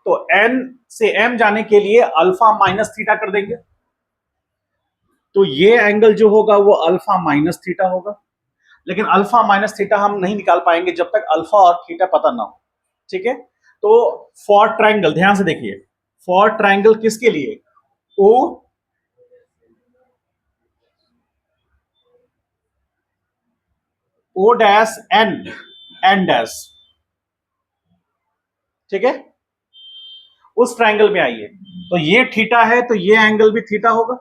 तो n से m जाने के लिए अल्फा माइनस थीटा कर देंगे, तो ये एंगल जो होगा वो अल्फा माइनस थीटा होगा। लेकिन अल्फा माइनस थीटा हम नहीं निकाल पाएंगे जब तक अल्फा और थीटा पता ना हो, ठीक है। तो फॉर ट्रायंगल, ध्यान से देखिए, फॉर ट्रायंगल किसके लिए, ओ डैश एन डैश, ठीक है। उस ट्रायंगल में आइए, तो ये थीटा है तो ये एंगल भी थीटा होगा।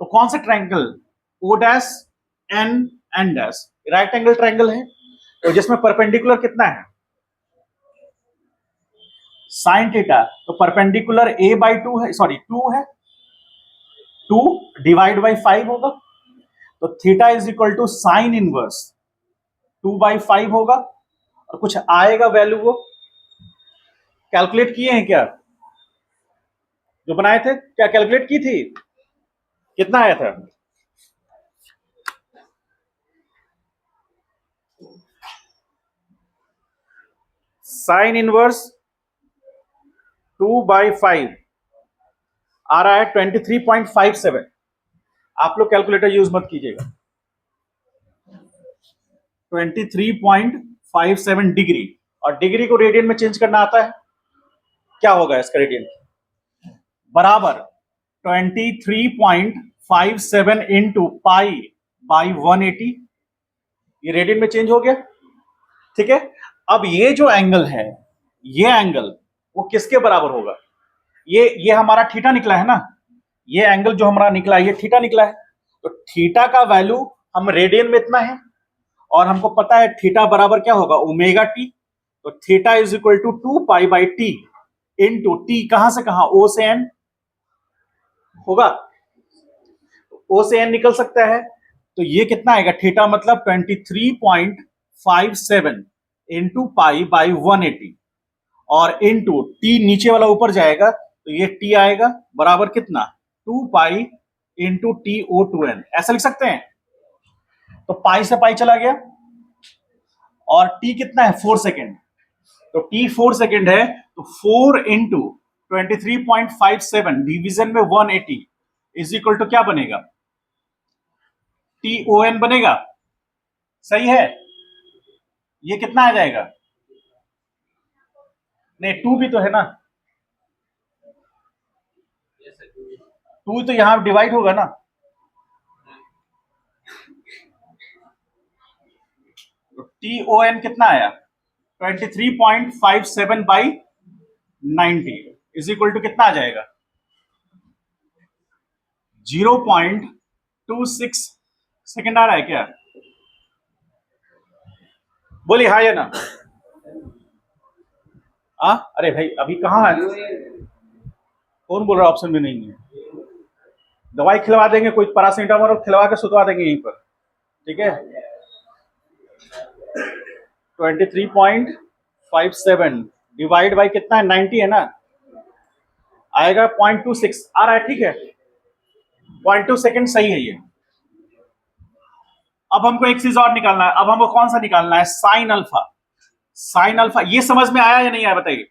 तो कौन सा triangle, O dash N dash, right angle triangle है, तो जिसमें परपेंडिकुलर कितना है, साइन थीटा, तो परपेंडिकुलर a बाई 2 है, सॉरी 2 है, 2 डिवाइड बाई 5 होगा। तो theta is equal to sine inverse 2/5 होगा। और कुछ आएगा वैल्यू, वो कैलकुलेट किए हैं क्या, जो बनाए थे क्या कैलकुलेट की थी, कितना आया था, साइन इनवर्स 2/5 आ रहा है 23.57। आप लोग कैलकुलेटर यूज मत कीजिएगा। 23.57 डिग्री, और डिग्री को रेडियन में चेंज करना आता है, क्या होगा इसका रेडियन, बराबर 23.57 इंटू पाई बाई 180, ये रेडियन में चेंज हो गया, ठीक है। अब ये जो एंगल है, ये एंगल वो किसके बराबर होगा, ये हमारा थीटा निकला है ना, ये एंगल जो हमारा निकला है ये थीटा निकला है। तो थीटा का वैल्यू हम रेडियन में इतना है, और हमको पता है थीटा बराबर क्या होगा, ओमेगा टी। तो theta is equal to 2 pi by T into T, कहां से कहां, ओ से एन होगा, ओ से एन निकल सकता है। तो ये कितना आएगा, थीटा मतलब 23.57 इंटू पाई बाई 180, और इंटू टी नीचे वाला ऊपर जाएगा, तो ये टी आएगा बराबर कितना, 2 pi into T O to N, ऐसा लिख सकते हैं। तो पाई से पाई चला गया, और टी कितना है, 4 सेकेंड, तो टी 4 सेकेंड है, तो 4 इंटू 23.57 डिवीजन में 180 इज इक्वल टू क्या बनेगा, टी ओ एन बनेगा, सही है। ये कितना आ जाएगा, नहीं 2 भी तो है ना, 2 तो यहां डिवाइड होगा ना, तो टी ओ एन कितना आया, 23.57 बाई 90 इज इक्वल टू कितना आ जाएगा, 0.26 सेकेंड आ रहा है क्या, बोलिए हाँ या ना। अरे भाई अभी कहाँ है, कौन बोल रहा है, ऑप्शन में नहीं है। दवाई खिलवा देंगे, कोई पैरासीटामोल खिलवा के सुतवा देंगे यहीं पर, ठीक है। 23.57 डिवाइड बाई कितना है, 90 है ना, आएगा 0.26 आ रहा है, ठीक है, 0.2 सेकेंड सही है ये। अब हमको एक चीज और निकालना है, अब हमको कौन सा निकालना है, साइन अल्फा। साइन अल्फा ये समझ में आया या नहीं आया, बताइए,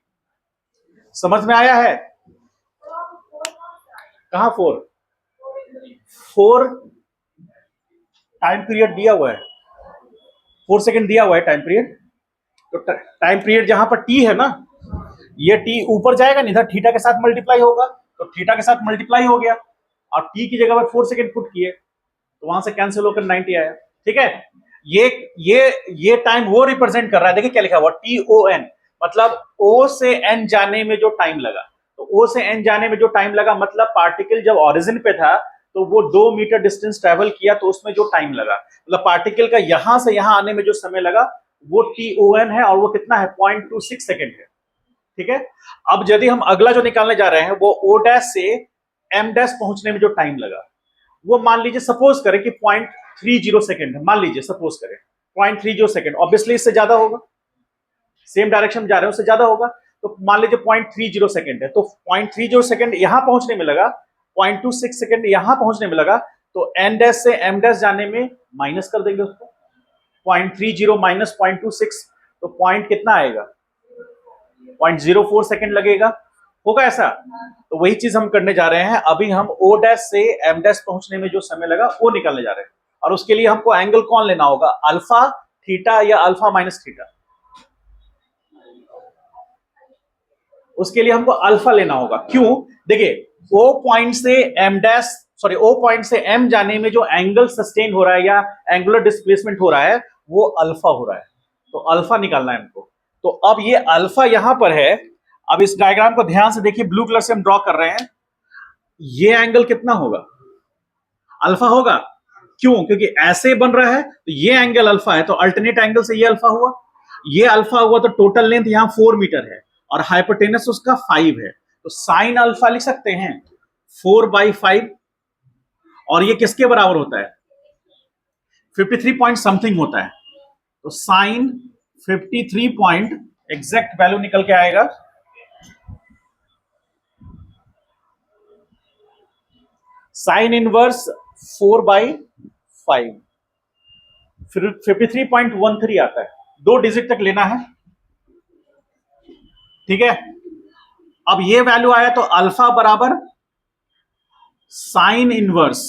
समझ में आया है, कहां 4 टाइम पीरियड दिया हुआ है, 4 सेकेंड दिया हुआ है टाइम पीरियड। तो टाइम पीरियड जहां पर टी है ना, ये टी ऊपर जाएगा नहीं, इधर थीटा के साथ मल्टीप्लाई होगा, तो थीटा के साथ मल्टीप्लाई हो गया, और टी की जगह पर 4 सेकेंड पुट किए, तो वहां से कैंसिल होकर 90 आया, ठीक है। ये ये टाइम वो रिप्रेजेंट कर रहा है, देखिए क्या लिखा हुआ, टी ओ एन, मतलब ओ से एन जाने में जो टाइम लगा, तो ओ से एन जाने में जो टाइम लगा मतलब पार्टिकल जब ओरिजिन पे था तो वो 2 मीटर डिस्टेंस ट्रेवल किया, तो उसमें जो टाइम लगा, मतलब पार्टिकल का यहां से यहां आने में जो समय लगा वो टी ओ एन है, और वो कितना है, 0.26 सेकेंड है, ठीक है। अब यदि हम अगला जो निकालने जा रहे हैं वो ओ डैश से एम डैश पहुंचने में जो टाइम लगा, वो मान लीजिए सपोज करें कि 0.30 सेकेंड है, मान लीजिए सपोज करें 0.30 सेकेंड, ऑब्वियसली इससे ज्यादा होगा, सेम डायरेक्शन में जा रहे हैं उससे ज्यादा होगा, तो मान लीजिए 0.30 सेकेंड है, तो 0.30 सेकेंड यहां पहुंचने में लगा, 0.26 सेकेंड यहां पहुंचने में लगा, तो एन डैश से एम डैश जाने में माइनस कर देंगे उसको, 0.30 माइनस 0.26, तो पॉइंट कितना आएगा, 0.04 सेकंड लगेगा, होगा ऐसा? तो वही चीज हम करने जा रहे हैं। अभी हम O डैश से M डैश पहुंचने में जो समय लगा वो निकालने जा रहे हैं, और उसके लिए हमको एंगल कौन लेना होगा, अल्फा, थीटा या अल्फा माइनस थीटा? उसके लिए हमको अल्फा लेना होगा। क्यों? देखिए, O पॉइंट से M dash, sorry, O point से M जाने में जो एंगल सस्टेन हो रहा है या एंगुलर डिस्प्लेसमेंट हो रहा है वो अल्फा हो रहा है, तो अल्फा निकालना है हमको। तो अब ये अल्फा यहां पर है। अब इस डायग्राम को ध्यान से देखिए, ब्लू कलर से हम ड्रॉ कर रहे हैं। ये एंगल कितना होगा? अल्फा होगा। क्यों? क्योंकि ऐसे बन रहा है तो ये एंगल अल्फा है, तो अल्टरनेट एंगल से ये अल्फा हुआ, ये अल्फा हुआ, तो टोटल लेंथ यहां 4 मीटर है और हाइपोटेनस उसका 5 है, तो साइन अल्फा लिख सकते हैं 4/5। और ये किसके बराबर होता है? 53 पॉइंट समथिंग होता है, तो साइन 53 पॉइंट, एग्जैक्ट वैल्यू निकल के आएगा साइन इनवर्स 4/5, फिर 53.13 आता है। 2 डिजिट तक लेना है, ठीक है। अब ये वैल्यू आया तो अल्फा बराबर साइन इनवर्स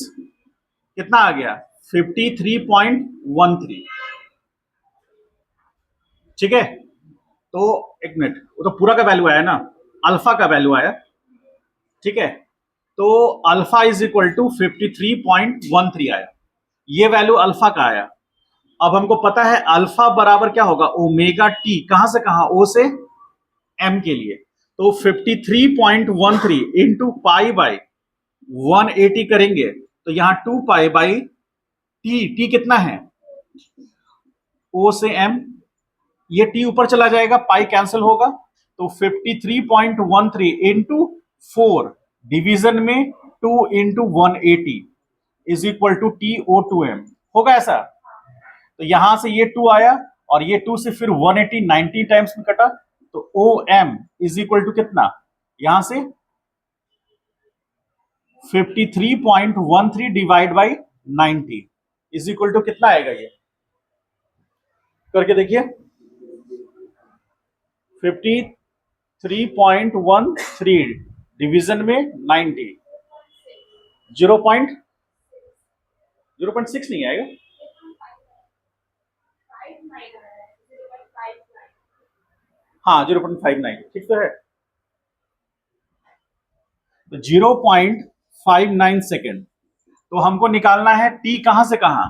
कितना आ गया? 53.13, ठीक है। तो एक मिनट, वो तो पूरा का वैल्यू आया ना, अल्फा का वैल्यू आया, ठीक है। तो अल्फा इज इक्वल टू 53.13 आया, ये वैल्यू अल्फा का आया। अब हमको पता है अल्फा बराबर क्या होगा, ओमेगा टी, कहां से कहां, ओ से एम के लिए। तो 53.13 इंटू पाई बाई 180 करेंगे तो यहां 2 पाई बाई टी, टी कितना है, ओ से एम, ये टी ऊपर चला जाएगा, पाई कैंसिल होगा, तो 53.13 इंटू 4 डिवीजन में 2 into 180 is equal to TO2M, होगा ऐसा? तो यहां से ये 2 आया और ये 2 से फिर 180 90 टाइम्स में कटा, तो OM इज इक्वल टू कितना, यहां से 53.13 divide by 90 is equal to कितना आएगा, ये करके देखिए। 53.13 डिवीजन में 90, 0.6 नहीं आएगा, हाँ 0.59, ठीक तो है। तो 0.59 सेकेंड। तो हमको निकालना है टी कहां से कहां,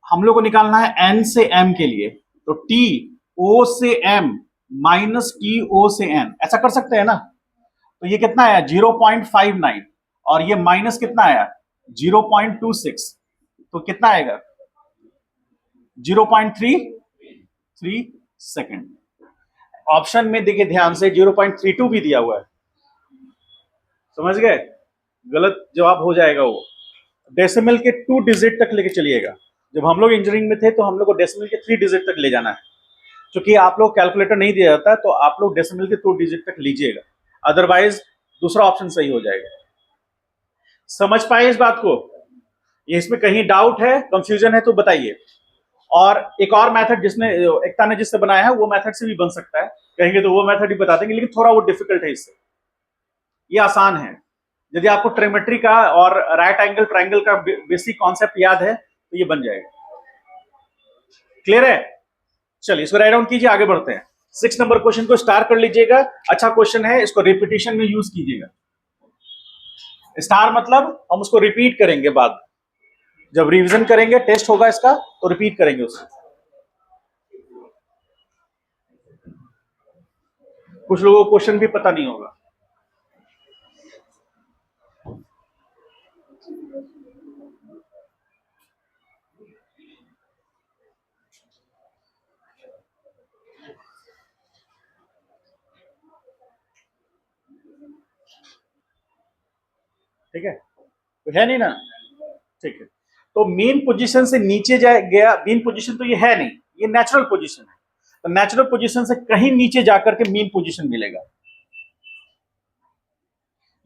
हम लोग को निकालना है एन से एम के लिए, तो टी ओ से एम माइनस टी ओ से एन, ऐसा कर सकते हैं ना। तो ये कितना आया 0.59 और ये माइनस कितना आया 0.26, तो कितना आएगा 0.33 सेकेंड। ऑप्शन में देखिए ध्यान से 0.32 भी दिया हुआ है, समझ गए, गलत जवाब हो जाएगा वो। डेसिमल के 2 डिजिट तक लेके चलिएगा। जब हम लोग इंजीनियरिंग में थे तो हम लोग को डेसिमल के 3 डिजिट तक ले जाना है, क्योंकि आप लोग कैलकुलेटर नहीं दिया जाता, तो आप लोग डेसिमल के 2 डिजिट तक लीजिएगा, अदरवाइज दूसरा ऑप्शन सही हो जाएगा। समझ पाए इस बात को? ये इसमें कहीं डाउट है, कंफ्यूजन है तो बताइए। और एक और मेथड जिसने एकता ने जिससे बनाया है वो मेथड से भी बन सकता है, कहेंगे तो वो मेथड भी बता देंगे, लेकिन थोड़ा वो डिफिकल्ट है इससे, ये आसान है। यदि आपको ट्रिमेट्री का और राइट एंगल ट्रायंगल का बेसिक कॉन्सेप्ट याद है तो ये बन जाएगा। क्लियर है? चलिए इसको राइट डाउन कीजिए, आगे बढ़ते हैं। 6 नंबर क्वेश्चन को स्टार कर लीजिएगा, अच्छा क्वेश्चन है, इसको रिपीटिशन में यूज कीजिएगा। स्टार मतलब हम उसको रिपीट करेंगे, बाद जब रिवीजन करेंगे, टेस्ट होगा इसका तो रिपीट करेंगे उसको। कुछ लोगों को क्वेश्चन भी पता नहीं होगा। ठीक है, तो है नहीं ना, ठीक है। तो मेन पोजीशन से नीचे जाए गया, मेन पोजीशन तो ये है नहीं, ये नेचुरल पोजीशन है, तो नेचुरल पोजीशन से कहीं नीचे जाकर के मेन पोजीशन मिलेगा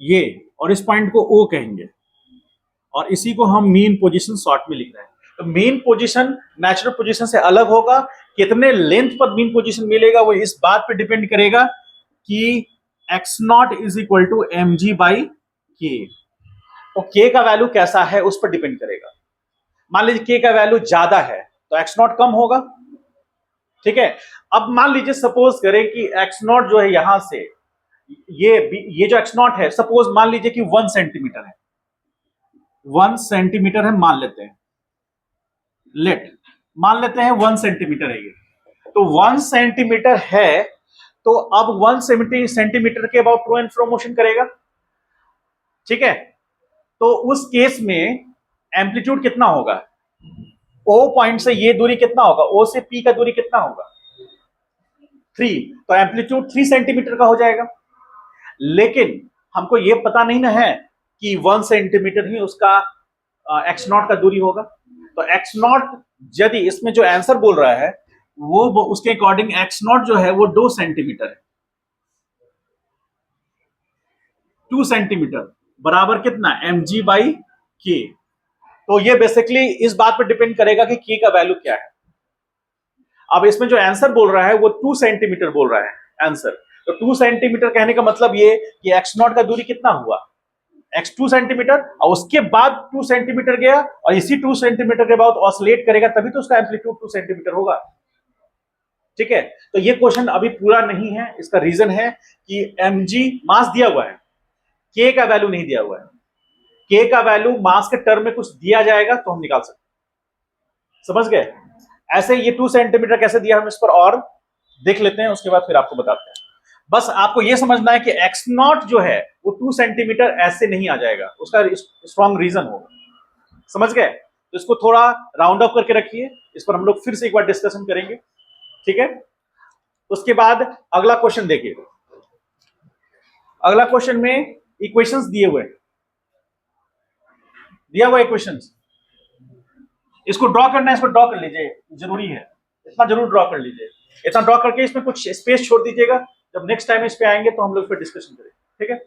ये, और इस पॉइंट को ओ कहेंगे, और इसी को हम मेन पोजीशन शॉर्ट में लिख रहे हैं। तो मेन पोजीशन नेचुरल पोजीशन से अलग होगा, कितने लेंथ पर मीन पोजीशन मिलेगा वो इस बात पे डिपेंड करेगा कि X not is equal to M G by K. तो के का वैल्यू कैसा है उस पर डिपेंड करेगा। मान लीजिए के का वैल्यू ज्यादा है तो एक्स नॉट कम होगा, ठीक है। अब मान लीजिए सपोज करें कि एक्स नॉट जो है यहां से ये जो एक्स नॉट है, सपोज मान लीजिए कि 1 सेंटीमीटर है, 1 सेंटीमीटर है मान लेते हैं, मान लेते हैं 1 सेंटीमीटर है ये। तो 1 सेंटीमीटर है तो अब 1 सेंटीमीटर के about to and fro motion करेगा, ठीक है। तो उस केस में एम्पलीट्यूड कितना होगा, ओ पॉइंट से ये दूरी कितना होगा, ओ से पी का दूरी कितना होगा 3, तो एम्पलीट्यूड 3 सेंटीमीटर का हो जाएगा। लेकिन हमको ये पता नहीं ना है कि 1 सेंटीमीटर ही उसका एक्स नॉट का दूरी होगा। तो एक्स नॉट यदि इसमें जो आंसर बोल रहा है वो उसके अकॉर्डिंग एक्स नॉट जो है वो 2 सेंटीमीटर है। 2 सेंटीमीटर बराबर कितना एम जी बाई के। तो ये बेसिकली इस बात पर डिपेंड करेगा कि के का वैल्यू क्या है। अब इसमें जो आंसर बोल रहा है वो 2 सेंटीमीटर बोल रहा है आंसर। तो 2 सेंटीमीटर कहने का मतलब ये कि एक्स नॉट का दूरी कितना हुआ एक्स 2 सेंटीमीटर, और उसके बाद 2 सेंटीमीटर गया और इसी 2 सेंटीमीटर के बाद ऑसिलेट करेगा तभी तो उसका एम्पलीट्यूड 2 सेंटीमीटर होगा, ठीक है। तो ये क्वेश्चन अभी पूरा नहीं है, इसका रीजन है कि mg मास दिया हुआ है, k का वैल्यू नहीं दिया हुआ है। k का वैल्यू मास के टर्म में कुछ दिया जाएगा तो हम निकाल सकते हैं, समझ गए। ऐसे ये 2 सेंटीमीटर कैसे दिया हम इस पर और देख लेते हैं, उसके बाद फिर आपको बताते हैं। बस आपको यह समझना है कि एक्स नॉट जो है वो 2 सेंटीमीटर ऐसे नहीं आ जाएगा, उसका स्ट्रॉन्ग रीजन होगा, समझ गए। तो इसको थोड़ा राउंड अप करके रखिए, इस पर हम लोग फिर से एक बार डिस्कशन करेंगे, ठीक है। उसके बाद अगला क्वेश्चन देखिए। अगला क्वेश्चन में इक्वेशंस दिए हुए, दिया हुआ इक्वेशंस, इसको ड्रॉ करना है, इसको ड्रॉ कर लीजिए, जरूरी है, इतना जरूर ड्रॉ कर लीजिए। इतना ड्रॉ करके इसमें कुछ स्पेस छोड़ दीजिएगा, जब नेक्स्ट टाइम इस पे आएंगे तो हम लोग फिर डिस्कशन करेंगे, ठीक है।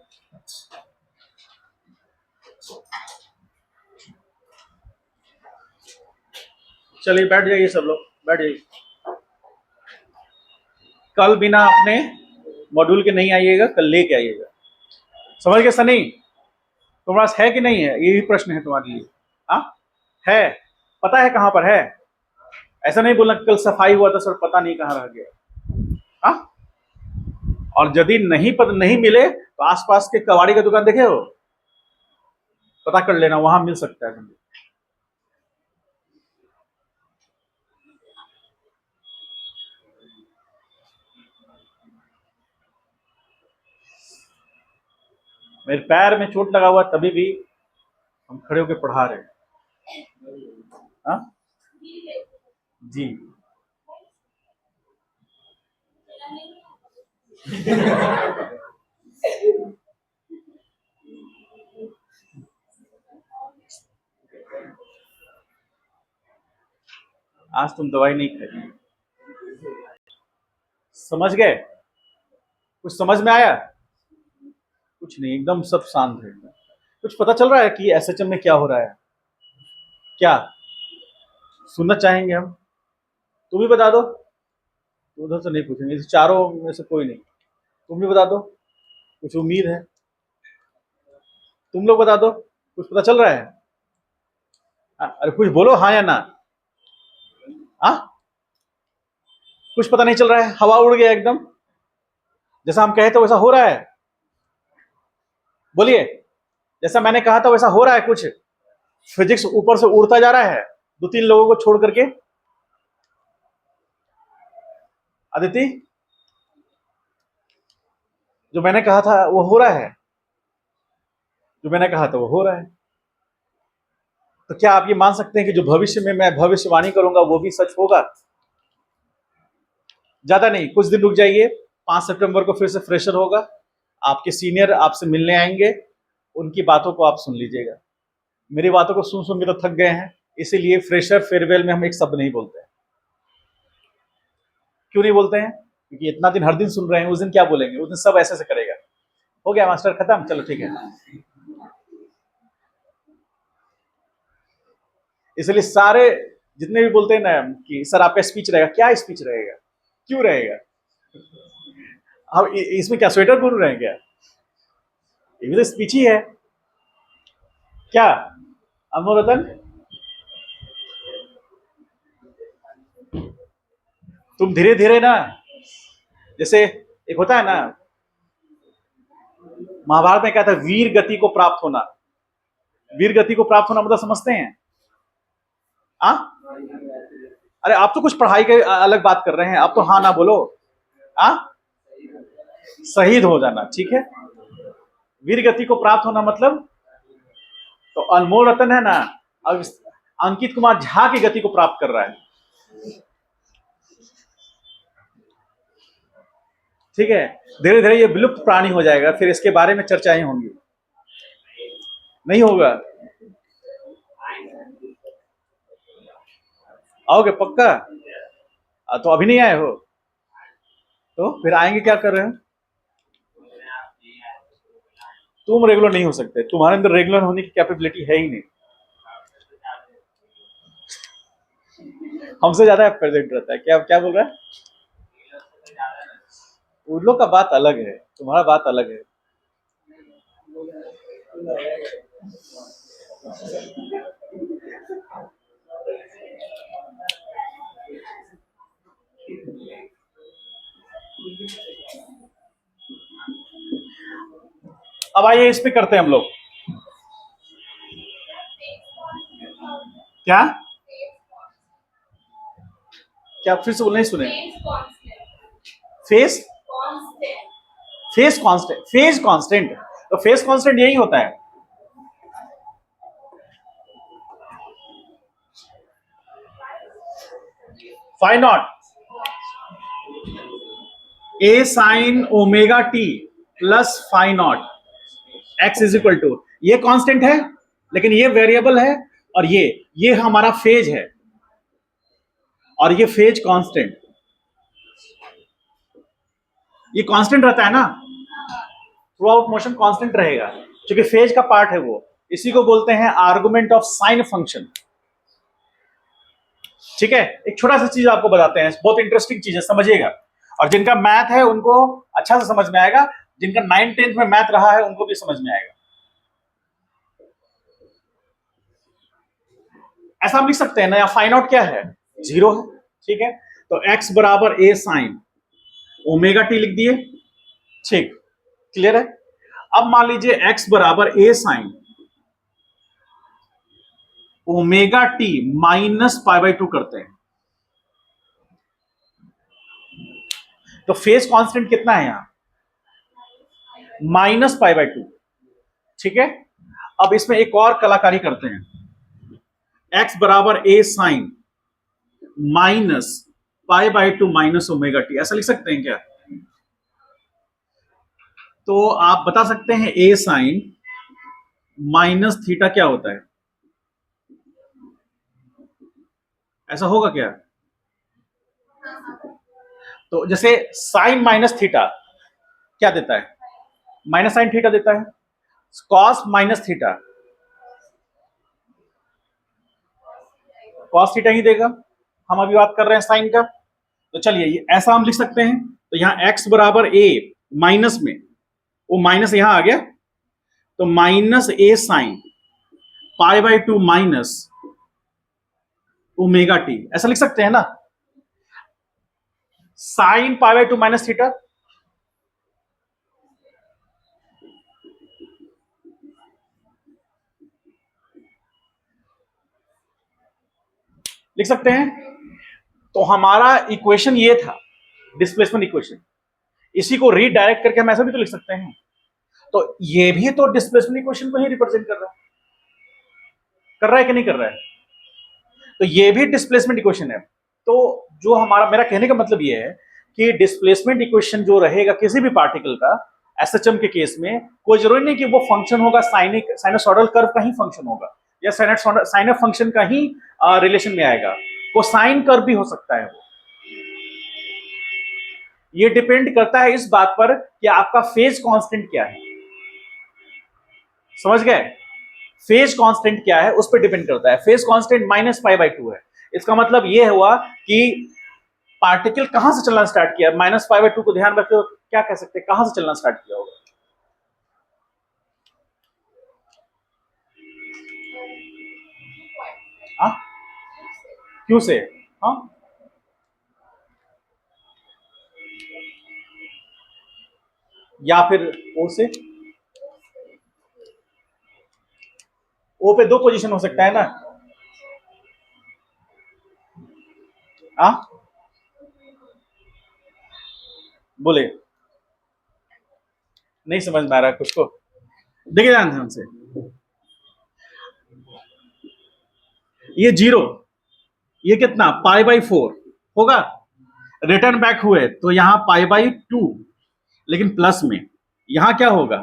चलिए बैठ जाइए, सब लोग बैठ जाइए। कल बिना अपने मॉड्यूल के नहीं आइएगा, कल लेके आइएगा, समझ गए सनी। तुम्हारे पास है कि नहीं है, यही प्रश्न है तुम्हारे लिए। हाँ है, पता है कहां पर है, ऐसा नहीं बोलना कल सफाई हुआ था सर पता नहीं कहां रह गया। हाँ, और यदि नहीं मिले तो आसपास के कबाड़ी का दुकान देखे हो, पता कर लेना, वहां मिल सकता है तुम्हें। मेरे पैर में चोट लगा हुआ तभी भी हम खड़े होकर पढ़ा रहे हैं। हाँ जी आज तुम दवाई नहीं खाई, समझ गए, कुछ समझ में आया, कुछ नहीं, एकदम सब शांत है। कुछ पता चल रहा है कि एसएचएम में क्या हो रहा है, क्या सुनना चाहेंगे हम, तुम भी बता दो, उधर से नहीं पूछेंगे, इस चारों में से कोई नहीं, तुम भी बता दो, कुछ उम्मीद है, तुम लोग बता दो, कुछ पता चल रहा है। अरे कुछ बोलो हाँ या ना। हाँ, कुछ पता नहीं चल रहा है, हवा उड़ गया एकदम, जैसा हम कहे थे वैसा हो रहा है, बोलिए, जैसा मैंने कहा था वैसा हो रहा है, कुछ फिजिक्स ऊपर से उड़ता जा रहा है 2-3 लोगों को छोड़ करके। अदिति, जो मैंने कहा था वो हो रहा है, जो मैंने कहा था वो हो रहा है। तो क्या आप ये मान सकते हैं कि जो भविष्य में मैं भविष्यवाणी करूंगा वो भी सच होगा। ज्यादा नहीं, कुछ दिन रुक जाइए, 5 सितंबर को फिर से फ्रेशर होगा, आपके सीनियर आपसे मिलने आएंगे, उनकी बातों को आप सुन लीजिएगा। मेरी बातों को सुन सुन के तो थक गए हैं, इसीलिए फ्रेशर फेयरवेल में हम एक शब्द नहीं बोलते हैं। क्यों नहीं बोलते हैं, क्योंकि इतना दिन हर दिन सुन रहे हैं, उस दिन क्या बोलेंगे, उस दिन सब ऐसे से करेगा। हो गया मास्टर, खत्म, चलो ठीक है। इसलिए सारे जितने भी बोलते हैं ना कि सर आपका स्पीच रहेगा, क्या स्पीच रहेगा, क्यों रहेगा? हम इसमें क्या स्वेटर बोल रहे हैं क्या? ये भी तो स्पीच ही है क्या? अमोल रतन, तुम धीरे धीरे ना, जैसे एक होता है ना महाभारत में, क्या था, वीर गति को प्राप्त होना। वीर गति को प्राप्त होना मतलब समझते हैं? आ? अरे आप तो कुछ पढ़ाई के अलग बात कर रहे हैं, आप तो हाँ ना बोलो। आ? शहीद हो जाना, ठीक है। वीर गति को प्राप्त होना मतलब, तो अनमोल रतन है ना, अब अंकित कुमार झा की गति को प्राप्त कर रहा है, ठीक है। धीरे धीरे ये विलुप्त प्राणी हो जाएगा, फिर इसके बारे में चर्चाएं होंगी। नहीं होगा? आओगे पक्का? तो अभी नहीं आए हो तो फिर आएंगे क्या कर रहे हैं? तुम रेगुलर नहीं हो सकते, तुम्हारे अंदर रेगुलर होने की कैपेबिलिटी है ही नहीं। हमसे ज्यादा प्रेजेंट रहता है। क्या क्या बोल रहा है? उन लोग का बात अलग है, तुम्हारा बात अलग है। अब आइए इस पे करते हैं हम लोग। क्या क्या फिर से बोल, नहीं सुने? Phase phase constant, phase constant, तो फेस कांस्टेंट यही होता है। Phi not A sine omega T plus phi not X is equal to, ये कांस्टेंट है लेकिन ये वेरिएबल है, और ये हमारा फेज है, और ये फेज कांस्टेंट, ये कांस्टेंट रहता है ना, थ्रू आउट मोशन कांस्टेंट रहेगा, क्योंकि फेज का पार्ट है वो। इसी को बोलते हैं आर्गुमेंट ऑफ साइन फंक्शन, ठीक है। एक छोटा सा चीज आपको बताते हैं, बहुत इंटरेस्टिंग चीज है, समझिएगा। और जिनका मैथ है उनको अच्छा से समझ में आएगा, जिनका 9th-10th में मैथ रहा है उनको भी समझ में आएगा। ऐसा हम लिख सकते हैं ना, फाइंड आउट क्या है, 0 है, ठीक है। तो x बराबर ए साइन ओमेगा टी लिख दिए, ठीक, क्लियर है। अब मान लीजिए x बराबर a sine omega T minus π/2 करते हैं, तो फेज कांस्टेंट कितना है यहां, माइनस π/2, ठीक है। अब इसमें एक और कलाकारी करते हैं, x बराबर a sine minus π/2 minus omega t, ऐसा लिख सकते हैं क्या? तो आप बता सकते हैं ए साइन माइनस थीटा क्या होता है, ऐसा होगा क्या? तो जैसे साइन माइनस थीटा क्या देता है, माइनस साइन थीटा देता है, cos minus theta cos theta ही देगा। हम अभी बात कर रहे हैं साइन का, तो चलिए ऐसा हम लिख सकते हैं। तो यहां x बराबर a माइनस में, वो माइनस यहां आ गया, तो माइनस ए साइन π/2 माइनस ओमेगा टी, ऐसा लिख सकते हैं ना, साइन π/2 माइनस थीटा, लिख सकते हैं। तो हमारा इक्वेशन ये था, डिस्प्लेसमेंट इक्वेशन, इसी को रीडायरेक्ट करके हम ऐसा भी तो लिख सकते हैं। तो ये भी तो डिस्प्लेसमेंट इक्वेशन को ही रिप्रेजेंट कर रहा है कि नहीं कर रहा है? तो ये भी डिस्प्लेसमेंट इक्वेशन है। तो जो हमारा, मेरा कहने का मतलब ये है कि डिस्प्लेसमेंट इक्वेशन जो रहेगा किसी भी पार्टिकल का, एसएचएम के केस में कोई जरूरी नहीं कि वो फंक्शन होगा साइनसॉइडल कर्व का ही फंक्शन होगा, या साइन फंक्शन का ही रिलेशन में आएगा, वो साइन कर्व भी हो सकता है। ये डिपेंड करता है इस बात पर कि आपका फेज कांस्टेंट क्या है, समझ गए? फेज कांस्टेंट क्या है उस पर डिपेंड करता है। फेज कांस्टेंट माइनस π/2 है, इसका मतलब ये हुआ कि पार्टिकल कहां से चलना स्टार्ट किया, -π/2 को ध्यान रखते हो, क्या कह सकते हैं, कहां से चलना स्टार्ट किया होगा? हाँ, क्यों से? हाँ, या फिर ओ से? ओ पे दो पोजीशन हो सकता है ना। हाँ, बोले, नहीं समझ में आ रहा कुछ को? देखिए ध्यान ध्यान से, ये 0, ये कितना π/4 होगा, रिटर्न बैक हुए तो यहां π/2, लेकिन प्लस में यहां क्या होगा,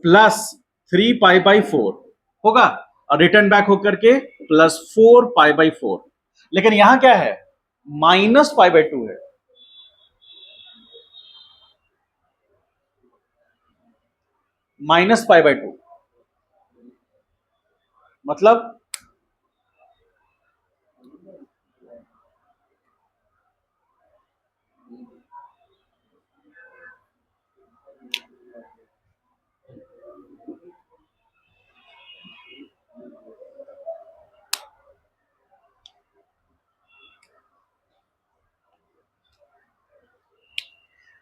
+3π/4 होगा, और रिटर्न बैक होकर के +4π/4, लेकिन यहां क्या है, -π/2 है। -π/2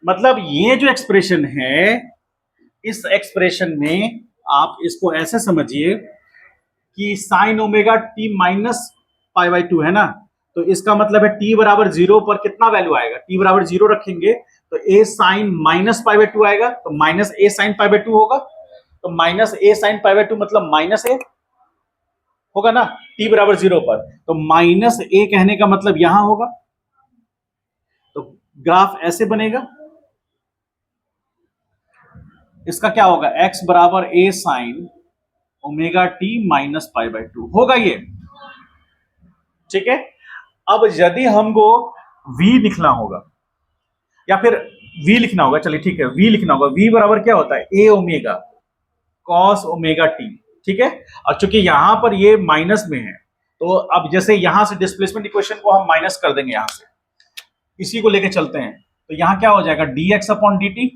मतलब ये जो एक्सप्रेशन है, इस एक्सप्रेशन में आप इसको ऐसे समझिए कि sin ओमेगा टी माइनस π/2 है ना, तो इसका मतलब है t बराबर 0 पर कितना वैल्यू आएगा, t बराबर 0 रखेंगे तो a sin -π/2 आएगा, तो -a sin π/2 होगा, तो -a sin π/2 मतलब -a होगा ना, t बराबर 0 पर, तो -a कहने का मतलब यहां होगा, तो ग्राफ ऐसे बनेगा, इसका क्या होगा, x बराबर a sin omega T minus π/2 होगा ये, ठीक है। अब यदि हमको v लिखना होगा या फिर v लिखना होगा, चलिए ठीक है, v लिखना होगा, v बराबर क्या होता है, a omega cos omega T, ठीक है। और चूंकि यहां पर ये माइनस में है, तो अब जैसे यहां से डिस्प्लेसमेंट इक्वेशन को हम माइनस कर देंगे, यहां से इसी को लेके चलते हैं, तो यहां क्या हो जाएगा, dx upon dt,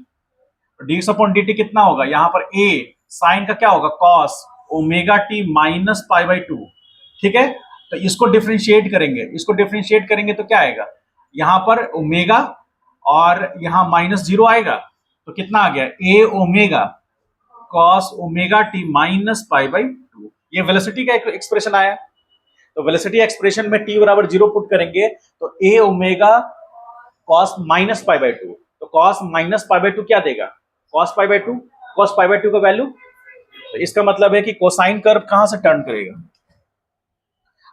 dx upon dt कितना होगा, यहां पर a साइन का क्या होगा, कॉस ओमेगा टी माइनस π/2, ठीक है। तो इसको डिफरेंशिएट करेंगे, इसको डिफरेंशिएट करेंगे तो क्या आएगा, यहां पर ओमेगा और यहां -0 आएगा, तो कितना आ गया, a omega cos omega T minus π/2, ये वेलोसिटी का एक्सप्रेशन आया। तो वेलोसिटी एक्सप्रेशन में t बराबर 0 पुट करेंगे तो a ओमेगा कॉस माइनस π/2, तो कॉस माइनस π/2 क्या देगा, कॉस π/2, कॉस π/2 का वैल्यू, तो इसका मतलब है कि कोसाइन कर्व कहां से टर्न करेगा,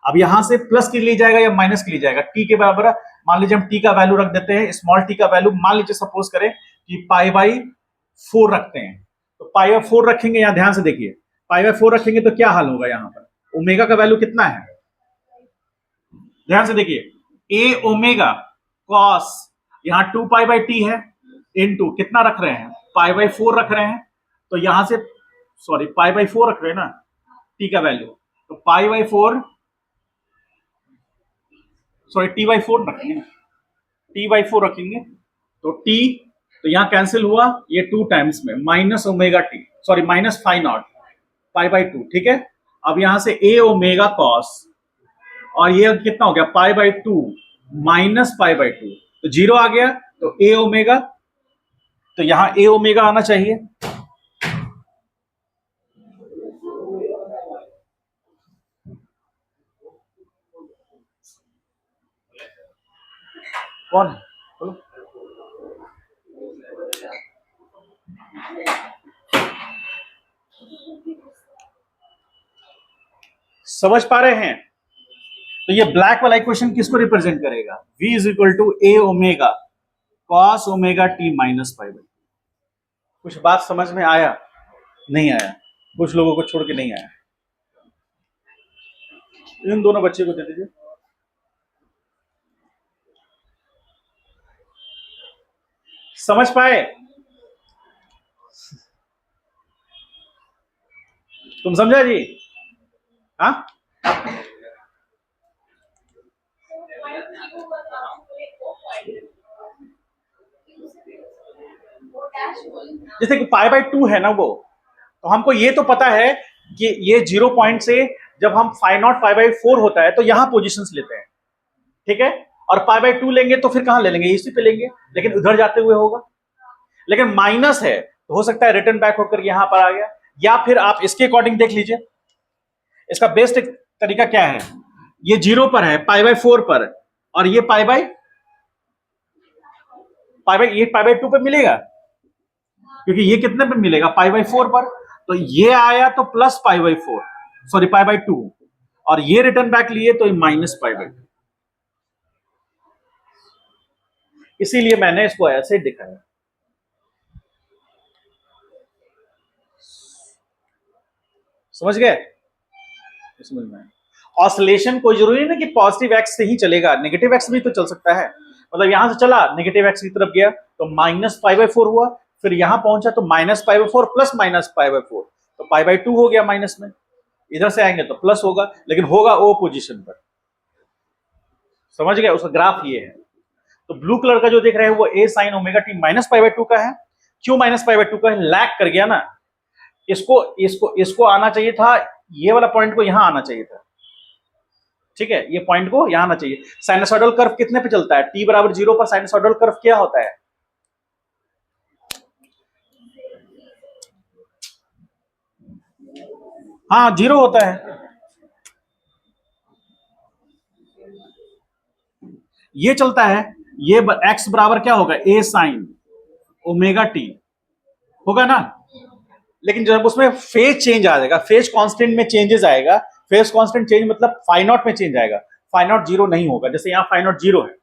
अब यहां से प्लस के लिए जाएगा या माइनस के लिए जाएगा, टी के बराबर, मान लीजिए हम टी का वैल्यू रख देते हैं, स्मॉल टी का वैल्यू मान लीजिए सपोज करें कि π/4 रखते हैं, तो π/4 रखेंगे, यहां ध्यान से देखिए, π/4 रखेंगे तो क्या हाल होगा, यहां पर ओमेगा का वैल्यू कितना है, ध्यान से देखिए, a ओमेगा कॉस, यहां 2π/t है, इनटू कितना रख रहे हैं, π/4 रख रहे हैं, तो यहां से सॉरी π/4 रख रहे हैं ना, t का वैल्यू, तो π/4 सॉरी t/4 रखेंगे, t/4 रखेंगे, तो t, तो यहां कैंसिल हुआ, ये 2 टाइम्स में minus omega t, sorry minus phi naught π/2, ठीक है। अब यहां से a ओमेगा कॉस, और ये कितना हो गया, π/2 माइनस π/2, तो 0 आ गया, तो a ओमेगा, तो यहां a ओमेगा आना चाहिए, कौन है बोलो? समझ पा रहे हैं, तो ये ब्लैक वाला इक्वेशन किसको रिप्रेजेंट करेगा, v is equal to a omega cos omega T minus π/2। कुछ बात समझ में आया, नहीं आया, कुछ लोगों को छोड़ के नहीं आया, इन दोनों बच्चे को दे दीजिए। समझ पाए, तुम समझा जी, हाँ, जैसे कि पाई बाय 2 है ना वो, तो हमको ये तो पता है कि ये 0 पॉइंट से जब हम फाइव नॉट पाई बाय 4 होता है तो यहां पोजीशंस लेते हैं, ठीक है, और पाई बाय 2 लेंगे तो फिर कहां ले लेंगे, इसी पे लेंगे, लेकिन उधर जाते हुए होगा। लेकिन माइनस है तो हो सकता है रिटर्न बैक होकर यहां पर आ गया, या फिर आप इसके अकॉर्डिंग देख लीजिए। इसका बेस्ट तरीका क्या है, ये 0 पर है पाई बाय 4 पर, और ये पाई बाय ये पाई बाय 2 पे मिलेगा, क्योंकि ये कितने पे मिलेगा, पाई बाय 4 पर, तो ये आया तो plus pi by 4, sorry pi by 2, और ये रिटर्न बैक लिए तो माइनस पाई बाय 2। इसीलिए मैंने इसको ऐसे दिखाया। समझ गए, समझ में। ऑसिलेशन कोई जरूरी नहीं कि पॉजिटिव एक्स से ही चलेगा, नेगेटिव एक्स भी तो चल सकता है। मतलब यहां से चला नेगेटिव एक्स की तरफ गया तो माइनस पाई बाय 4 हुआ, फिर यहां पहुंचा तो minus pi by 4 plus minus pi by 4, तो पाई बाय 2 हो गया माइनस में। इधर से आएंगे तो प्लस होगा, लेकिन होगा ओ पोजीशन पर। समझ गए, उसका ग्राफ ये है। तो ब्लू कलर का जो देख रहे हैं वो a sine omega T minus pi by 2 का है। क्यों माइनस पाई बाय 2 का है, लैग कर गया ना, इसको इसको इसको आना चाहिए था, ये वाला पॉइंट को यहां आना चाहिए था, ठीक है, ये पॉइंट को यहां आना चाहिए। साइनसॉइडल कर्व कितने पे चलता है, टी बराबर 0 पर साइनसॉइडल कर्व क्या होता है, हाँ 0 होता है। ये चलता है, ये एक्स बराबर क्या होगा, ए साइन ओमेगा टी होगा ना। लेकिन जब उसमें फेज चेंज आ जाएगा, फेज कांस्टेंट में चेंजेस आएगा, फेज कांस्टेंट चेंज मतलब फाई नॉट में चेंज आएगा, फाई नॉट 0 नहीं होगा। जैसे यहाँ फाई नॉट 0 है,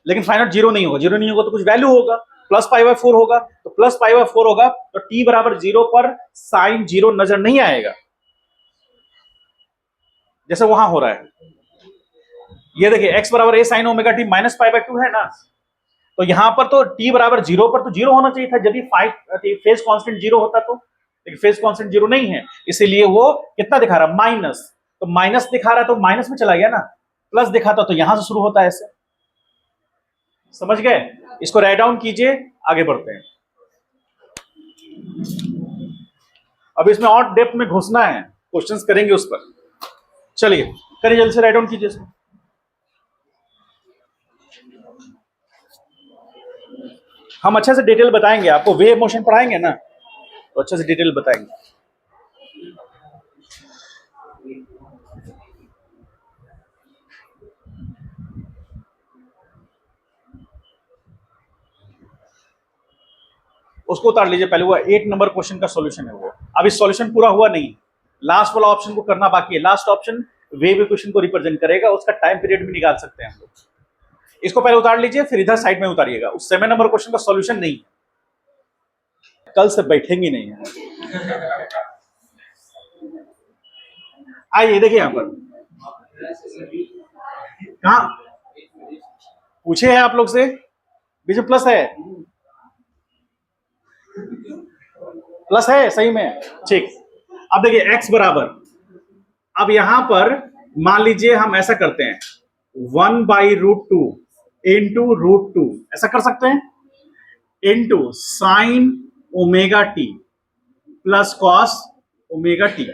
लेकिन फाई नॉट 0 नहीं होगा, 0 नहीं होगा तो कुछ वैल्यू होगा, प्लस पाई बाय 4 होगा, तो प्लस पाई बाय 4 होगा तो टी बराबर 0 पर साइन 0 नजर नहीं आएगा, जैसे वहां हो रहा है। ये देखिए एक्स बराबर a sine omega T minus pi by 2 है ना, तो यहां पर तो टी बराबर 0 पर तो 0 होना चाहिए था, यदि फेज कांस्टेंट 0 होता तो, लेकिन फेज कांस्टेंट 0 नहीं है, इसीलिए वो कितना दिखा रहा, माइनस। तो माइनस दिखा रहा है तो माइनस में चला गया ना, प्लस दिखाता तो यहां से शुरू होता है ऐसे। समझ गए, इसको राइट डाउन कीजिए, आगे बढ़ते हैं। अब इसमें और डेप्थ में घुसना है, क्वेश्चंस करेंगे उस पर। चलिए करिए, जल्दी से राइट डाउन कीजिए इसको। हम अच्छे से डिटेल बताएंगे आपको, वेव मोशन पढ़ाएंगे ना तो अच्छे से डिटेल बताएंगे। उसको उतार लीजिए पहले, वो 8 नंबर क्वेश्चन का सॉल्यूशन है वो, अभी सॉल्यूशन पूरा हुआ नहीं, लास्ट वाला ऑप्शन को करना बाकी है। लास्ट ऑप्शन वेव इक्वेशन को रिप्रेजेंट करेगा, उसका टाइम पीरियड भी निकाल सकते हैं हम लोग। इसको पहले उतार लीजिए, फिर इधर साइड में उतारिएगा, उस 7 नंबर क्वेश्चन का सॉल्यूशन नहीं है, कल से बैठेंगे नहीं है। आइए देखिए यहां पर, कहा पूछे हैं आप लोग से, बीच में प्लस है, प्लस है सही में, ठीक। अब देखिए x बराबर, अब यहां पर मान लीजिए हम ऐसा करते हैं 1/√2 इंटू √2, ऐसा कर सकते हैं, into sine omega T plus cos omega T,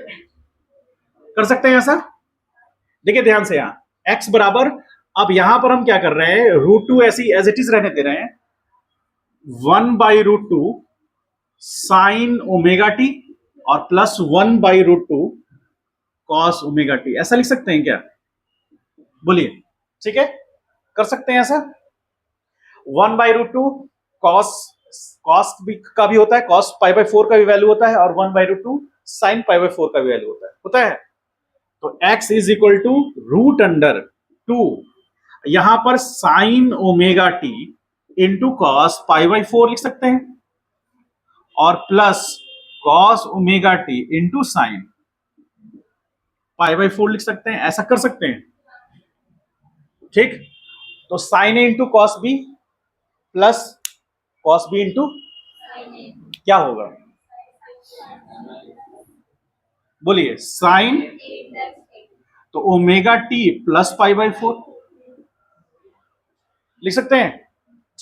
कर सकते हैं ऐसा। देखिए ध्यान से, यहां x बराबर, अब यहां पर हम क्या कर रहे हैं, √2 ऐसी एज इट इज रहने दे रहे हैं, 1/√2 साइन ओमेगा टी और प्लस 1/√2 कॉस ओमेगा टी, ऐसा लिख सकते हैं क्या, बोलिए, ठीक है, कर सकते हैं ऐसा। 1/√2 कॉस, कॉस भी का भी होता है, कॉस पाई बाय 4 का भी वैल्यू होता है, और 1/√2 साइन पाई बाय 4 का भी वैल्यू होता है। तो x इज इक्वल टू √2, यहां पर sign omega T into cos pi by 4 लिख सकते हैं, और plus cos omega T into sine pi by 4 लिख सकते हैं, ऐसा कर सकते हैं, ठीक। तो sine a into cos b plus cos b into क्या होगा, बोलिए, साइन, तो omega T plus pi by 4 लिख सकते हैं,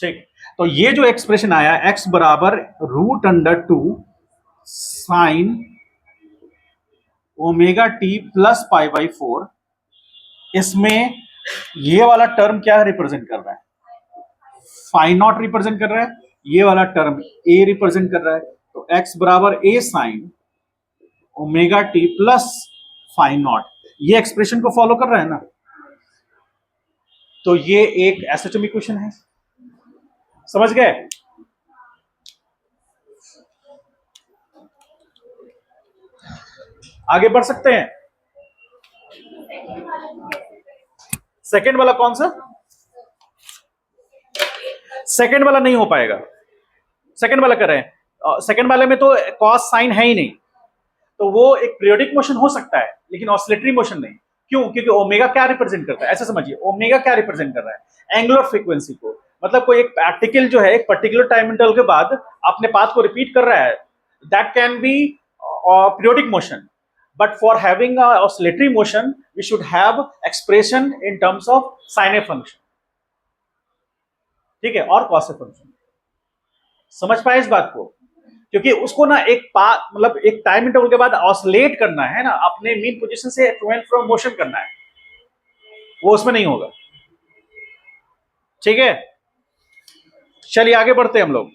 ठीक, तो ये जो एक्सप्रेशन आया x बराबर √2 साइन ओमेगा टी प्लस π/4, इसमें ये वाला टर्म क्या रिप्रेजेंट कर रहा है? फाइ नॉट रिप्रेजेंट कर रहा है, ये वाला टर्म a रिप्रेजेंट कर रहा है, तो x बराबर a sine omega T plus phi not, ये एक्सप्रेशन को फॉलो कर रहा है ना। तो ये एक एसएचएम इक्वेशन है, समझ गए? आगे बढ़ सकते हैं। सेकंड वाला कौन सा? सेकंड वाला नहीं हो पाएगा, सेकंड वाला कर रहे हैं, सेकंड वाले में तो कॉस साइन है ही नहीं, तो वो एक पीरियोडिक मोशन हो सकता है लेकिन ऑसिलेटरी मोशन नहीं। क्यों? क्योंकि ओमेगा क्या रिप्रेजेंट करता है, ऐसे समझिए, ओमेगा क्या रिप्रेजेंट कर रहा है? एंगुलर फ्रीक्वेंसी को, मतलब कोई एक पार्टिकल जो है एक पर्टिकुलर टाइम इंटरवल के बाद अपने पाथ को रिपीट कर रहा है, that can be periodic motion, but for having oscillatory motion we should have expression in terms of sine A function, ठीक है, और कॉस ए फंक्शन। समझ पाए इस बात को? क्योंकि उसको ना एक मतलब एक टाइम इंटरवल के बाद ऑसिलेट करना है ना, अपने मीन पोजीशन से टू एंड फ्रो मोशन करना है, वो उसमें नहीं होगा, ठीक है। चलिए आगे बढ़ते हैं हम लोग।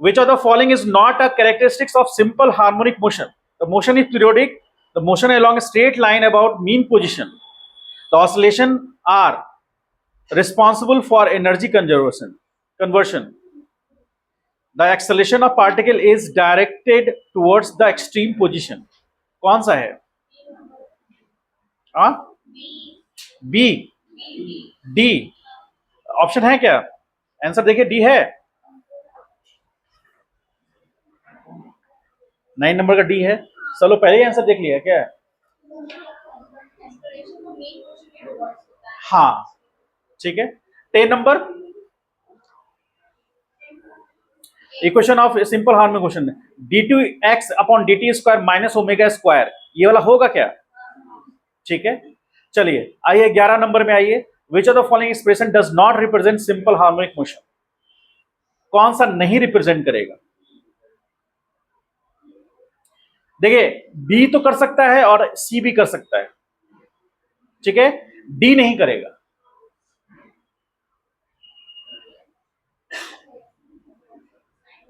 Which of the following is not a characteristics of simple harmonic motion? The motion is periodic, the motion along a straight line about mean position, the oscillation are responsible for energy conversion, the acceleration of particle is directed towards the extreme position. कौन सा है? B, D option है क्या? Answer देखिए, D है, 9 number का D है। चलो पहले ही आंसर देख लिया क्या? हाँ ठीक है। 10 number equation of simple harmonic motion, d2x/dt² minus omega square, ये वाला होगा क्या? ठीक है, चलिए आइए 11 नंबर में आइए। Which of the following expression does not represent simple harmonic motion? कौन सा नहीं रिप्रेजेंट करेगा? देखिए, बी तो कर सकता है और सी भी कर सकता है, ठीक है, डी नहीं करेगा।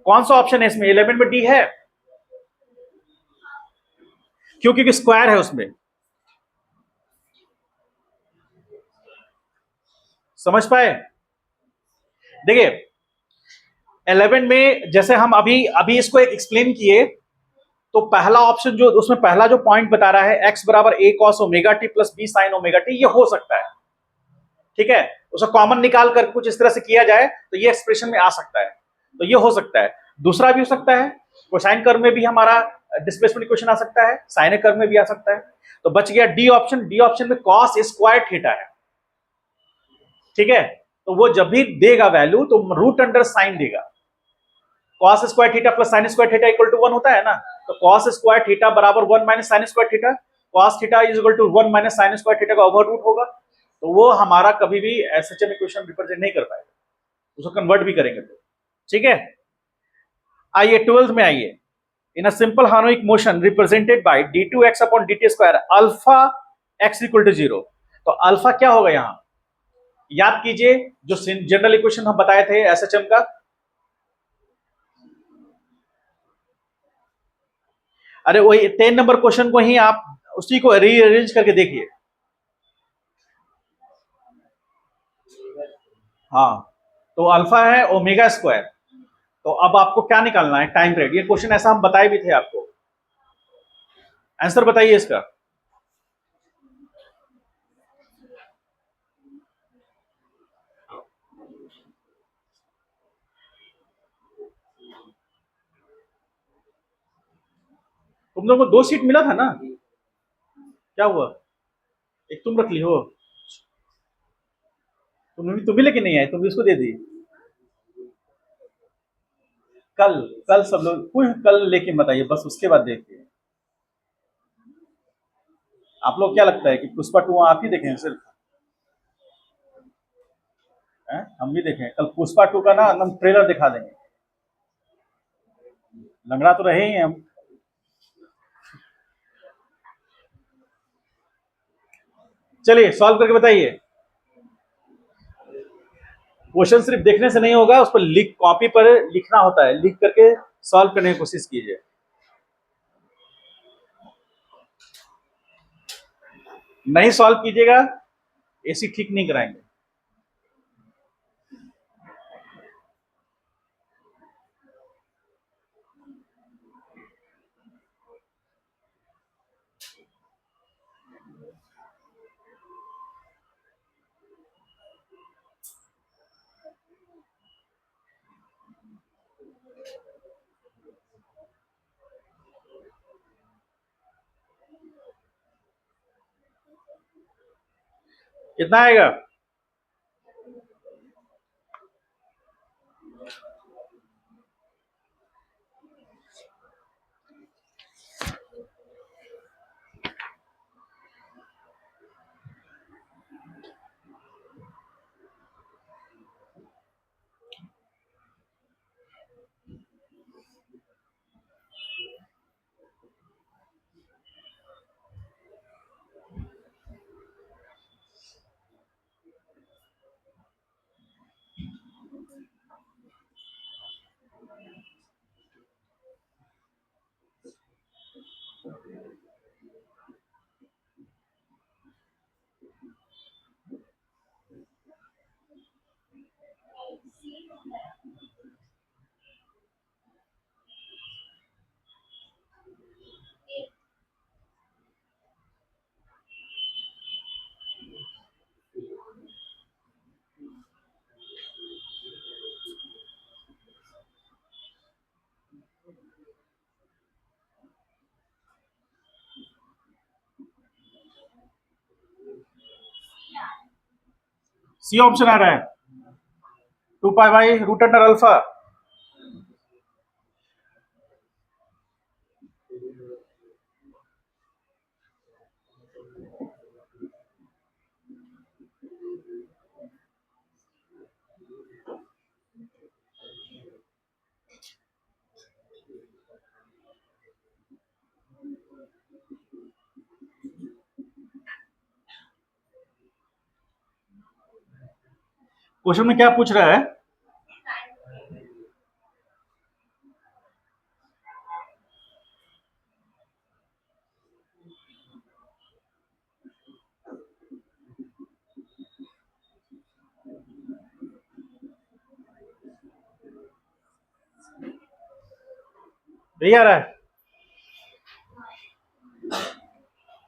कौन सा ऑप्शन है इसमें? 11 में डी है, क्यों? क्योंकि स्क्वायर है उसमें, समझ पाए? देखिए 11 में जैसे हम अभी अभी इसको एक एक्सप्लेन किए, तो पहला ऑप्शन जो उसमें पहला जो पॉइंट बता रहा है x बराबर a cos omega T plus b sign omega T, ये हो सकता है, ठीक है, उसे कॉमन निकाल कर कुछ इस तरह से किया जाए तो ये एक्सप्रेशन में आ सकता है, तो ये हो सकता है। दूसरा भी हो सकता है, कोसाइन कर्व में भी हमारा डिस्प्लेसमेंट इक्वेशन आ सकता है, साइन कर्व में भी आ सकता है, तो बच गया डी ऑप्शन। डी ऑप्शन में कॉस स्क्वायर थीटा है, ठीक है, तो वो जब भी देगा वैल्यू तो रूट अंडर साइन देगा, cos square theta plus sine square theta equal to 1 होता है ना, तो कॉस स्क्वायर थीटा बराबर 1 minus sine square theta, cos theta is equal to 1 minus sine square theta का ओवर रूट होगा, तो वो हमारा कभी भी एसएचएम इक्वेशन रिप्रेजेंट नहीं कर पाएगा, उसको कन्वर्ट भी करेंगे तो, ठीक है। आइए 12th में आइए। In a simple harmonic motion represented by d2x/dt² alpha x equal to 0, तो अल्फा क्या होगा यहां? याद कीजिए जो जनरल इक्वेशन हम बताए थे एसएचएम का, अरे वही 10 नंबर क्वेश्चन को ही आप उसी को रीअरेंज करके देखिए। हाँ, तो अल्फा है ओमेगा स्क्वायर, तो अब आपको क्या निकालना है? Time period. ये क्वेश्चन ऐसा हम बताए भी थे आपको, आंसर बताइए इसका। तुम लोगों को 2 सीट मिला था ना, क्या हुआ? एक तुम रख ली हो, तुम भी लेके नहीं आए, तुम भी उसको दे दी। कल कल सब लोग कोई कल लेके मत आइए, बस उसके बाद देखिए। आप लोग क्या लगता है कि पुष्पा 2 आप ही देखें सिर्फ? हम भी देखें, कल पुष्पा 2 का ना हम ट्रेलर दिखा देंगे, लंगड़ा तो रहे ही हैं हम। चलिए सॉल्व करके बताइए। क्वेश्चन सिर्फ देखने से नहीं होगा, उस पर लिख, कॉपी पर लिखना होता है, लिख करके सॉल्व करने की कोशिश कीजिए। नहीं सॉल्व कीजिएगा, एसी ठीक नहीं कराएंगे। कितना आएगा? सी ऑप्शन आ रहा है, 2 pi by root under alpha. Question में क्या पूछ रहा है? यही आ रहा है।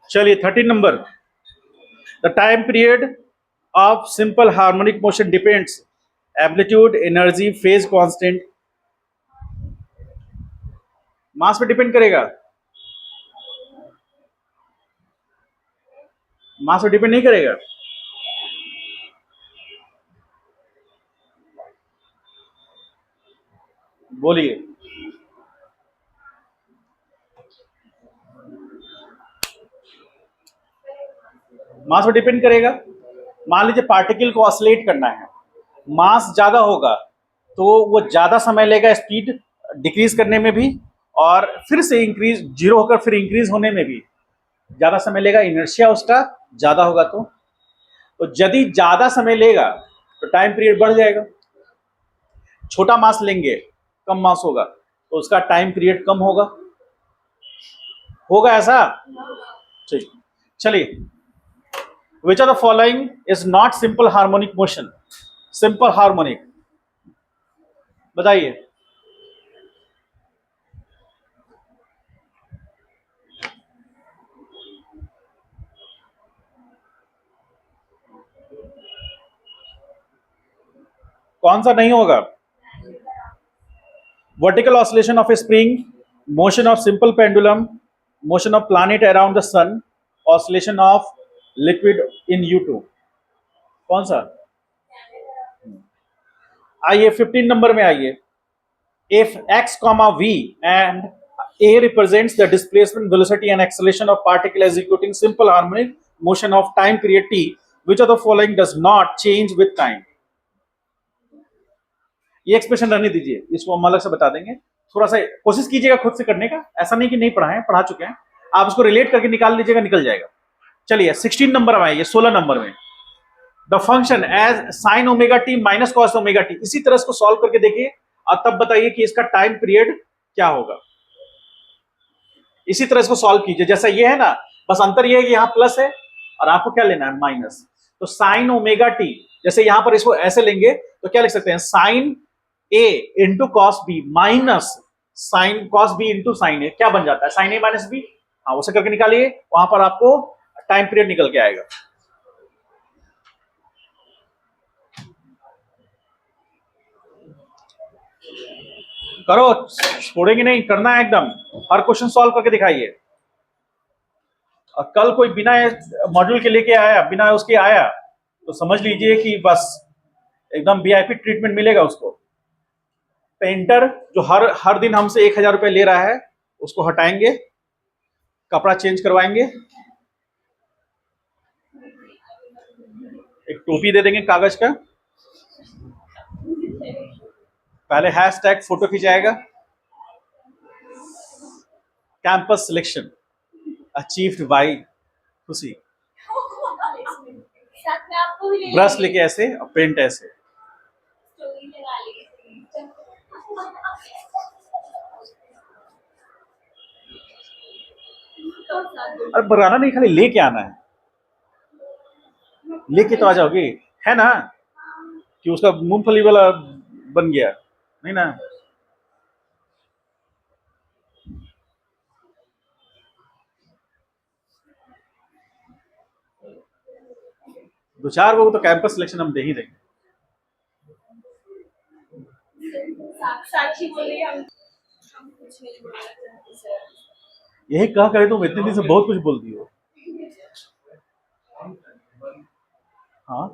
चलिए 13 number, the time period of simple harmonic motion depends amplitude, energy, phase constant. Mass पे डिपेंड करेगा, मास पे डिपेंड नहीं करेगा। बोलिए। मास पे डिपेंड करेगा। मान लीजिए पार्टिकल को ऑसिलेट करना है, मास ज्यादा होगा तो वो ज्यादा समय लेगा स्पीड डिक्रीज करने में भी, और फिर से इंक्रीज, जीरो होकर फिर इंक्रीज होने में भी ज्यादा समय लेगा, इनर्शिया उसका ज्यादा होगा। तो यदि ज्यादा समय लेगा तो टाइम पीरियड बढ़ जाएगा। छोटा मास लेंगे, कम मास होगा तो उसका टाइम पीरियड कम होगा। होगा ऐसा? ठीक, चलिए। Which of the following is not simple harmonic motion? Simple harmonic, बताइए। कौन सा नहीं होगा? Vertical oscillation of a spring, motion of simple pendulum, motion of planet around the sun, oscillation of liquid in U2। कौन सा? आइए 15 number में आइए। If x comma v and a represents the displacement, velocity and acceleration of particle executing simple harmonic motion of time period t, which of the following does not change with time? ये expression रहने दीजिए, इसको हम अलग से बता देंगे। थोड़ा सा कोशिश कीजिएगा खुद से करने का, ऐसा नहीं कि नहीं पढ़ाए, पढ़ा चुके हैं, आप उसको रिलेट करके निकाल लीजिएगा, निकल जाएगा। चलिए 16 नंबर में आइए, 16 नंबर में the function as sine omega T minus cos omega T. इसी तरह इसको सॉल्व करके देखिए और तब बताइए कि इसका टाइम पीरियड क्या होगा। इसी तरह इसको सॉल्व कीजिए, जैसा ये है ना, बस अंतर ये है कि यहाँ प्लस है और आपको क्या लेना है, माइनस। तो साइन ओमेगा टी, जैसे यहां पर इसको ऐसे लेंगे तो क्या लिख सकते हैं, sine a into cos b minus sine cos b into sine a, क्या बन जाता है, साइन ए माइनस बी। हाँ, उसे करके निकालिए, वहां पर आपको टाइम पीरियड निकल के आएगा। करो, छोड़ेंगे नहीं, करना है एकदम, हर क्वेश्चन सॉल्व करके दिखाइए। और कल कोई बिना मॉड्यूल के लेके आया, बिना उसके आया, तो समझ लीजिए कि बस एकदम वीआईपी ट्रीटमेंट मिलेगा उसको। पेंटर जो हर दिन हमसे 1000 रुपए ले रहा है, उसको हटाएंगे, कपड़ा चेंज करवाएंगे, एक टोपी दे देंगे कागज का, पहले हैशटैग फोटो खिंचाएगा, campus selection achieved by Khushi, brush लेके ऐसे और पेंट ऐसे। अरे बनाना नहीं, खाली लेके आना है, लेके तो आ जाओगे, है ना, कि उसका मूंगफली वाला बन गया, नहीं ना। दो चार को तो कैंपस सिलेक्शन हम दे ही देंगे। साक्षी बोली हम कुछ नहीं बोला, यही कहा करे, तुम इतने दिन से बहुत कुछ बोल दी हो। हाँ,